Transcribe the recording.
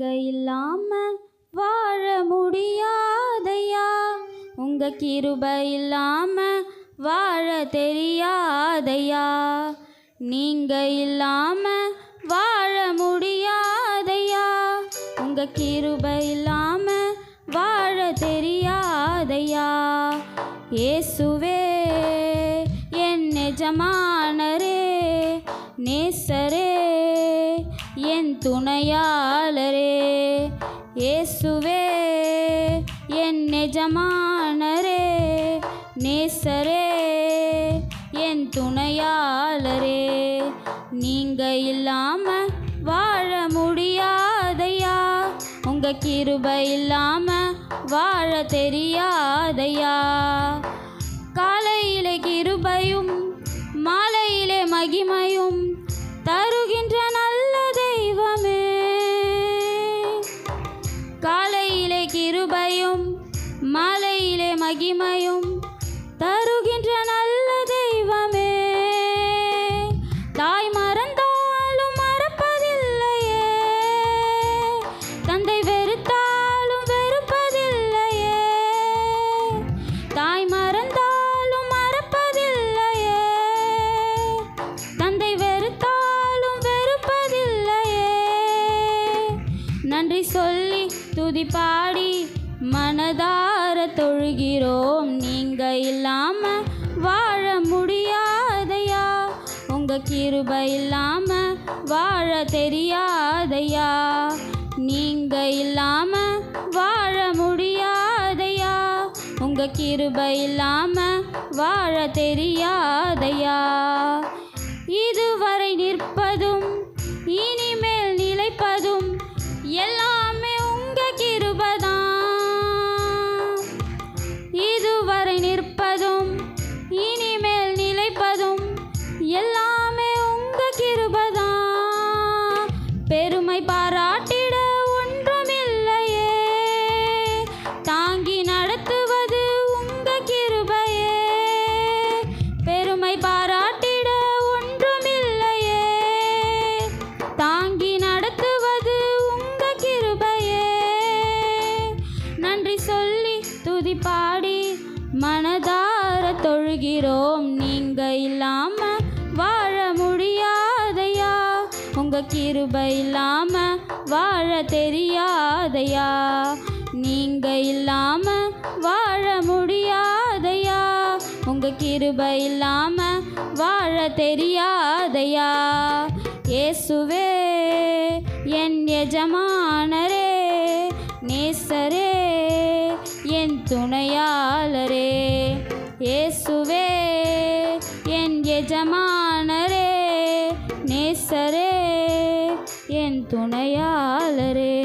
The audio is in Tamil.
நீங்க இல்லாம வாழ முடியாதையா, உங்க கிருபை இல்லாம வாழ தெரியாதையா. நீங்க இல்லாம வாழ முடியாதையா, உங்க கிருபை இல்லாம வாழ தெரியாதையா. இயேசுவே என் எஜமானரே, நேசரே என் துணையாளரே. இயேசுவே என் எஜமானரே, நேசரே என் துணையாளரே. நீங்க இல்லாம வாழ முடியாதையா, உங்க கிருபை இல்லாம வாழ தெரியாதையா. காலையிலே கிருபையும் மாலையிலே மகிமையும் தருகின்ற நல்ல தெய்வமே. காலையிலே கிருபையும் மாலையிலே மகிமையும் தருகின்ற நல்ல தெய்வமே. தாய் மறந்தாலும் மறப்பதில்லையே, தந்தை வெறுத்தாலும் வெறுப்பதில்லையே. தாய் மறந்தாலும் மறப்பதில்லையே, தந்தை வெறுத்தாலும் வெறுப்பதில்லையே. நன்றி சொல்லி துதி பாடி மனதார தொழுகிறோம். நீங்க இல்லாம வாழ முடியாதையா, உங்க கிருபை இல்லாம வாழ தெரியாதையா. நீங்க இல்லாம வாழ முடியாதையா, உங்க கிருபை இல்லாம வாழ தெரியாதையா. இதுவரை நிற்பதும் இனிமேல் நிலைப்பதும் எல்லாமே உங்க கிருபைதான். இதுவரை நிற்பதும் இனிமேல் நிலைப்பதும் எல்லாமே உங்க கிருபைதான். பெருமை பாராட்டிட ஒன்றுமில்லையே, தாங்கி நடத்துவது உங்க கிருபையே. பெருமை பாராட்டிட ஒன்றுமில்லையே, தாங்கி நடத்துவது உங்க கிருபையே. நன்றி சொல்லி துதி பாடி மனதார தொழுகிறோம். நீங்க இல்லாம வாழ முடியாதையா, உங்க கிருபை இல்லாம வாழ தெரியாதையா. நீங்க இல்லாம வாழ முடியாதையா, உங்க கிருபை இல்லாம வாழ தெரியாதையா. இயேசுவே என் எஜமானரே, நேசரே என் துணையாளரே. இயேசுவே என் எஜமானரே, நேசரே என் துணையாளரே.